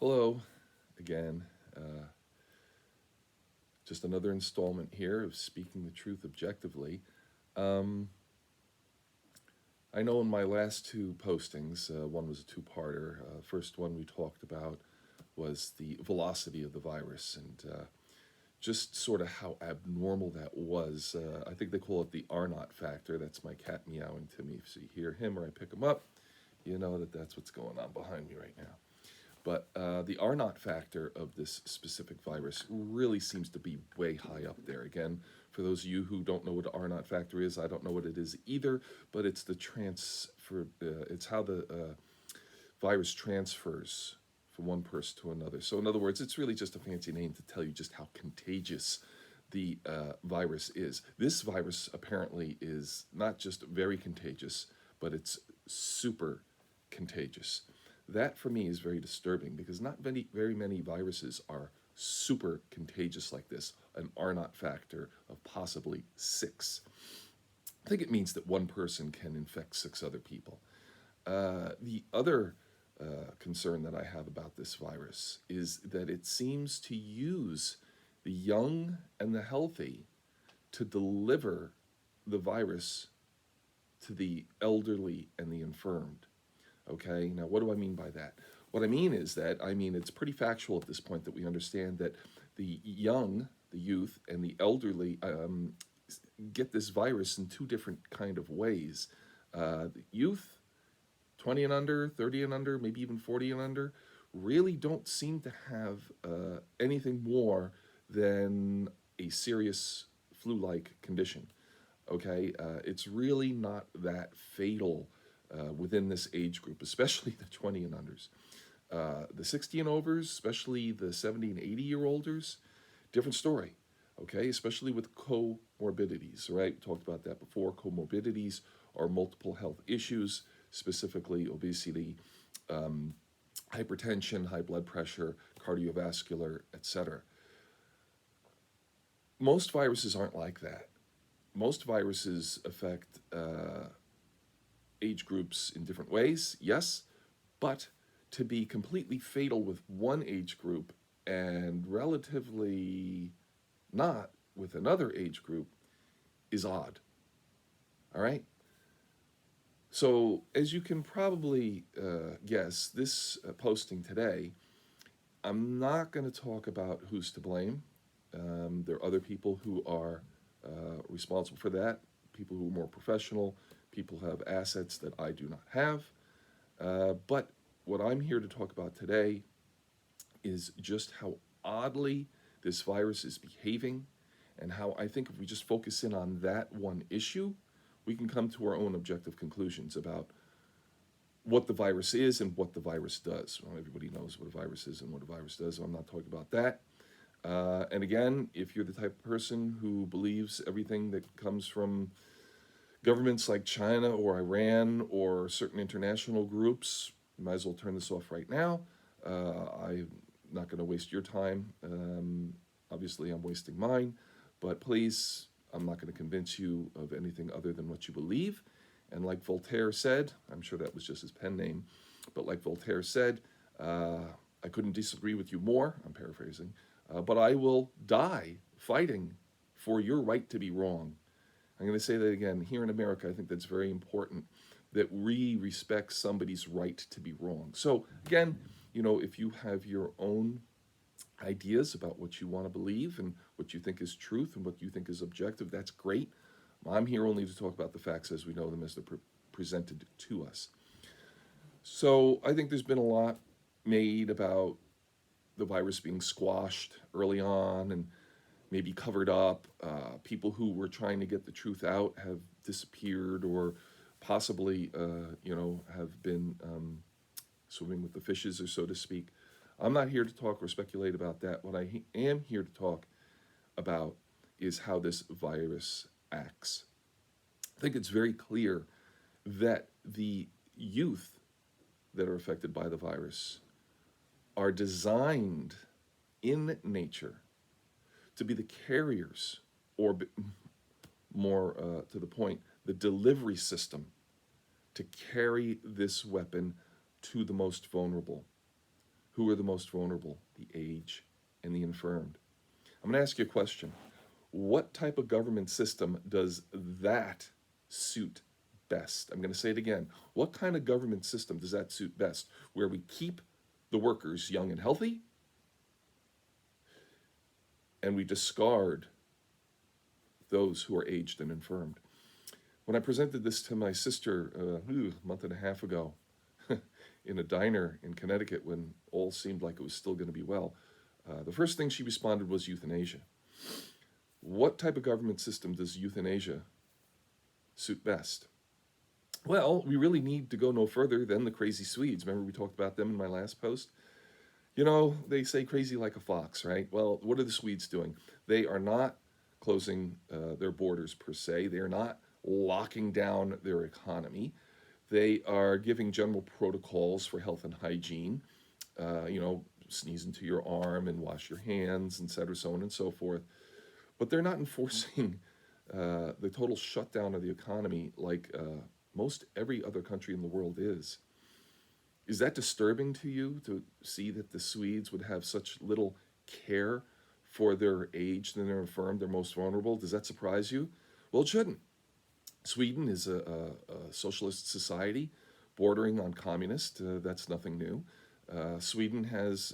Hello again. Uh, just another installment here of Speaking the Truth Objectively. Um, I know in my last two postings, one was a two parter. First one we talked about was the velocity of the virus and just sort of how abnormal that was. I think they call it the R naught factor. That's my cat meowing to me. If you hear him or I pick him up, you know that that's what's going on behind me right now. But the R naught factor of this specific virus really seems to be way high up there. Again, for those of you who don't know what the R naught factor is, I don't know what it is either, but it's the transfer, it's how the virus transfers from one person to another. So, in other words, it's really just a fancy name to tell you just how contagious the virus is. This virus apparently is not just very contagious, but it's super contagious. That for me is very disturbing because not very many viruses are super contagious like this, an R naught factor of possibly 6. I think it means that one person can infect 6 other people. The other concern that I have about this virus is that it seems to use the young and the healthy to deliver the virus to the elderly and the infirmed. Okay, now what do I mean by that? What I mean is that it's pretty factual at this point that we understand that the young, the youth, and the elderly get this virus in two different kind of ways. The youth, 20 and under, 30 and under, maybe even 40 and under, really don't seem to have anything more than a serious flu-like condition. Okay, it's really not that fatal within this age group, especially the 20 and unders. The 60 and overs, especially the 70 and 80-year-olders, different story. Okay, especially with comorbidities, right? We talked about that before. Comorbidities are multiple health issues, specifically obesity, hypertension, high blood pressure, cardiovascular, etc. Most viruses aren't like that. Most viruses affect age groups in different ways, yes, but to be completely fatal with one age group and relatively not with another age group is odd. All right? So, as you can probably guess, this posting today, I'm not going to talk about who's to blame. There are other people who are responsible for that, people who are more professional, people who have assets that I do not have. But what I'm here to talk about today is just how oddly this virus is behaving and how I think if we just focus in on that one issue, we can come to our own objective conclusions about what the virus is and what the virus does. Well, everybody knows what a virus is and what a virus does, so I'm not talking about that. And again, if you're the type of person who believes everything that comes from governments like China or Iran or certain international groups, you might as well turn this off right now. I'm not going to waste your time. Obviously, I'm wasting mine. But please, I'm not going to convince you of anything other than what you believe. And like Voltaire said, I'm sure that was just his pen name, but like Voltaire said, I couldn't disagree with you more. I'm paraphrasing. But I will die fighting for your right to be wrong. I'm going to say that again. Here in America, I think that's very important that we respect somebody's right to be wrong. So, again, if you have your own ideas about what you want to believe and what you think is truth and what you think is objective, that's great. I'm here only to talk about the facts as we know them as they're presented to us. So, I think there's been a lot made about the virus being squashed early on and maybe covered up. People who were trying to get the truth out have disappeared or possibly, have been swimming with the fishes, or so to speak. I'm not here to talk or speculate about that. What I am here to talk about is how this virus acts. I think it's very clear that the youth that are affected by the virus are designed in nature to be the carriers, or more to the point, the delivery system to carry this weapon to the most vulnerable. Who are the most vulnerable? The aged and the infirmed. I'm going to ask you a question. What type of government system does that suit best? I'm going to say it again. What kind of government system does that suit best? Where we keep the workers young and healthy and we discard those who are aged and infirmed. When I presented this to my sister a month and a half ago in a diner in Connecticut when all seemed like it was still going to be well, the first thing she responded was euthanasia. What type of government system does euthanasia suit best? Well, we really need to go no further than the crazy Swedes. Remember we talked about them in my last post? You know, they say crazy like a fox, right? Well, what are the Swedes doing? They are not closing their borders per se. They are not locking down their economy. They are giving general protocols for health and hygiene. Sneeze into your arm and wash your hands, etc., so on and so forth. But they're not enforcing the total shutdown of the economy like most every other country in the world is. Is that disturbing to you to see that the Swedes would have such little care for their aged and their infirm, their most vulnerable? Does that surprise you? Well, it shouldn't. Sweden is a socialist society bordering on communist. That's nothing new. Sweden has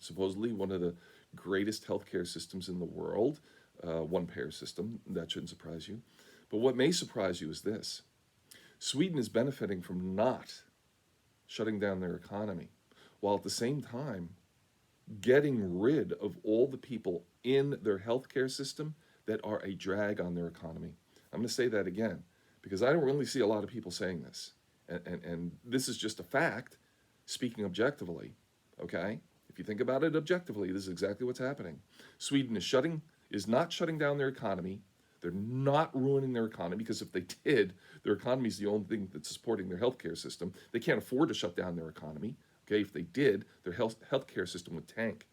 supposedly one of the greatest healthcare systems in the world, one-payer system. That shouldn't surprise you. But what may surprise you is this. Sweden is benefiting from not shutting down their economy, while at the same time getting rid of all the people in their healthcare system that are a drag on their economy. I'm going to say that again, because I don't really see a lot of people saying this. And this is just a fact, speaking objectively, okay? If you think about it objectively, this is exactly what's happening. Sweden is not shutting down their economy. They're not ruining their economy, because if they did, their economy is the only thing that's supporting their healthcare system. They can't afford to shut down their economy. Okay, if they did, their healthcare system would tank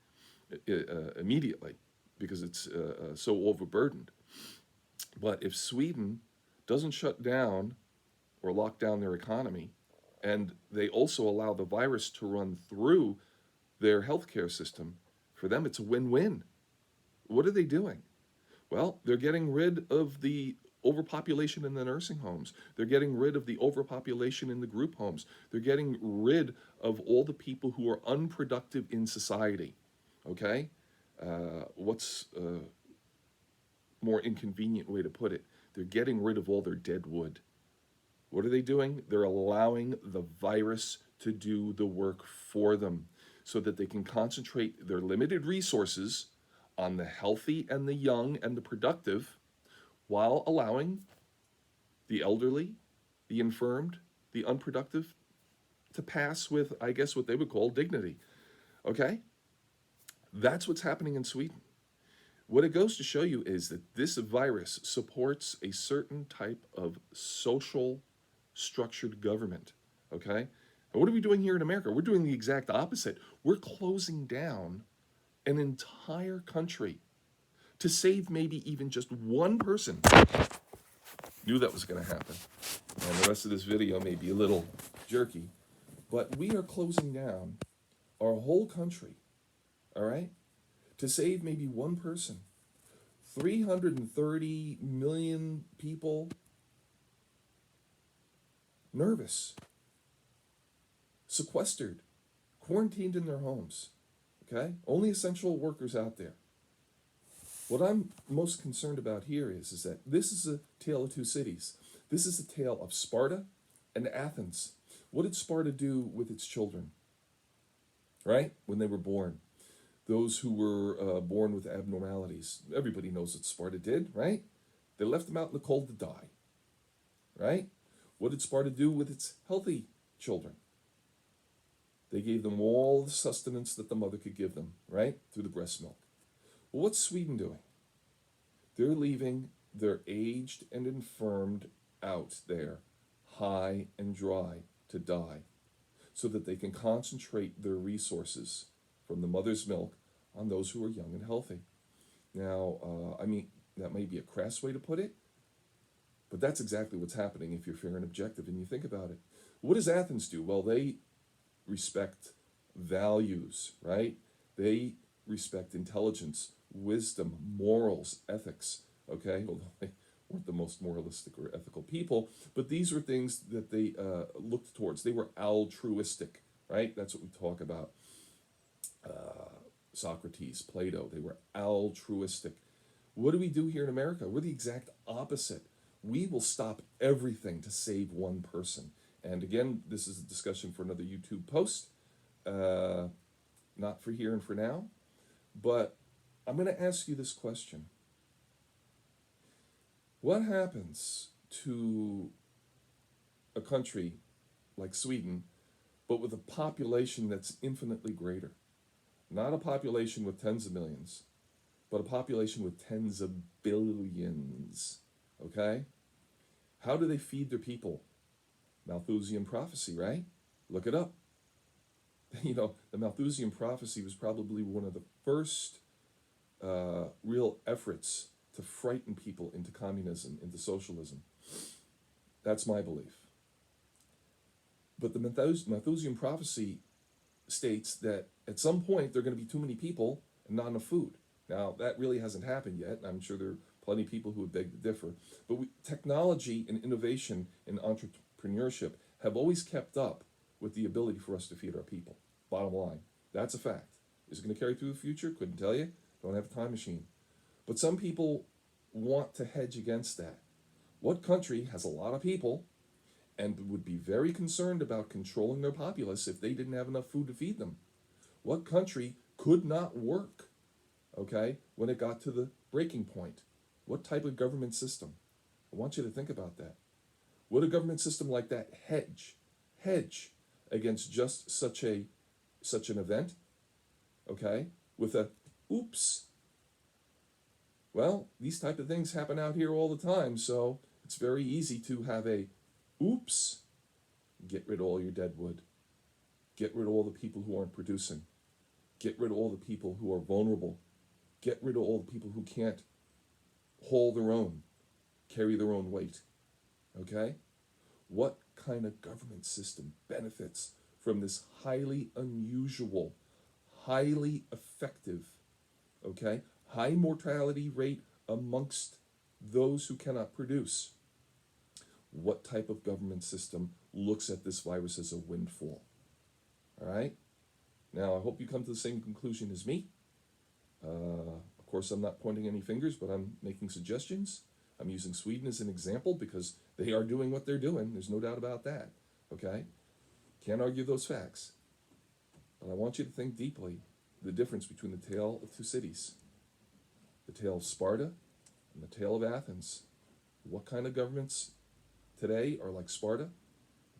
immediately because it's so overburdened. But if Sweden doesn't shut down or lock down their economy, and they also allow the virus to run through their healthcare system, for them it's a win-win. What are they doing? Well, they're getting rid of the overpopulation in the nursing homes. They're getting rid of the overpopulation in the group homes. They're getting rid of all the people who are unproductive in society. Okay? What's a more inconvenient way to put it? They're getting rid of all their dead wood. What are they doing? They're allowing the virus to do the work for them so that they can concentrate their limited resources on the healthy and the young and the productive, while allowing the elderly, the infirmed, the unproductive to pass with, I guess, what they would call dignity. Okay? That's what's happening in Sweden. What it goes to show you is that this virus supports a certain type of social structured government. Okay? And what are we doing here in America? We're doing the exact opposite. We're closing down an entire country to save maybe even just one person. Knew that was going to happen. And the rest of this video may be a little jerky, but we are closing down our whole country, all right, to save maybe one person. 330 million people nervous, sequestered, quarantined in their homes. Okay? Only essential workers out there. What I'm most concerned about here is that this is a tale of two cities. This is a tale of Sparta and Athens. What did Sparta do with its children? Right? When they were born. Those who were born with abnormalities. Everybody knows what Sparta did, right? They left them out in the cold to die. Right? What did Sparta do with its healthy children? They gave them all the sustenance that the mother could give them, right? Through the breast milk. Well, what's Sweden doing? They're leaving their aged and infirmed out there, high and dry, to die, so that they can concentrate their resources from the mother's milk on those who are young and healthy. Now, that may be a crass way to put it, but that's exactly what's happening if you're fair and objective and you think about it. What does Athens do? Well, they respect values, right? They respect intelligence, wisdom, morals, ethics, okay? Although they weren't the most moralistic or ethical people, but these were things that they looked towards. They were altruistic, right? That's what we talk about. Socrates, Plato, they were altruistic. What do we do here in America? We're the exact opposite. We will stop everything to save one person. And again, this is a discussion for another YouTube post, uh, not for here and for now. But I'm going to ask you this question. What happens to a country like Sweden, but with a population that's infinitely greater? Not a population with tens of millions, but a population with tens of billions. Okay? How do they feed their people? Malthusian prophecy, right? Look it up. You know, the Malthusian prophecy was probably one of the first real efforts to frighten people into communism, into socialism. That's my belief. But the Malthusian prophecy states that at some point there are going to be too many people and not enough food. Now, that really hasn't happened yet, and I'm sure there are plenty of people who would beg to differ. But technology and innovation and entrepreneurship have always kept up with the ability for us to feed our people. Bottom line. That's a fact. Is it going to carry through the future? Couldn't tell you. Don't have a time machine. But some people want to hedge against that. What country has a lot of people and would be very concerned about controlling their populace if they didn't have enough food to feed them? What country could not work, okay, when it got to the breaking point? What type of government system? I want you to think about that. Would a government system like that hedge against just such an event, okay, with a oops? Well, these type of things happen out here all the time, so it's very easy to have a oops. Get rid of all your dead wood. Get rid of all the people who aren't producing. Get rid of all the people who are vulnerable. Get rid of all the people who can't hold their own, carry their own weight. Okay? What kind of government system benefits from this highly unusual, highly effective, okay, high mortality rate amongst those who cannot produce? What type of government system looks at this virus as a windfall? All right? Now, I hope you come to the same conclusion as me. Of course, I'm not pointing any fingers, but I'm making suggestions. I'm using Sweden as an example because they are doing what they're doing. There's no doubt about that. Okay? Can't argue those facts. But I want you to think deeply the difference between the tale of two cities, the tale of Sparta and the tale of Athens. What kind of governments today are like Sparta?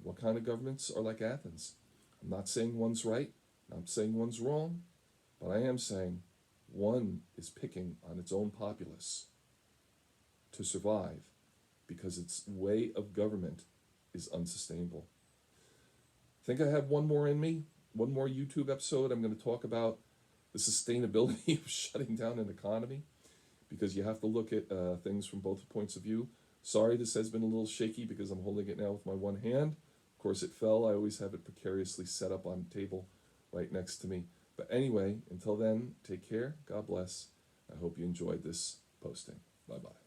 What kind of governments are like Athens? I'm not saying one's right. I'm saying one's wrong. But I am saying one is picking on its own populace to survive because its way of government is unsustainable. I think I have one more in me, one more YouTube episode. I'm going to talk about the sustainability of shutting down an economy because you have to look at things from both points of view. Sorry, this has been a little shaky because I'm holding it now with my one hand. Of course, it fell. I always have it precariously set up on the table right next to me. But anyway, until then, take care. God bless. I hope you enjoyed this posting. Bye-bye.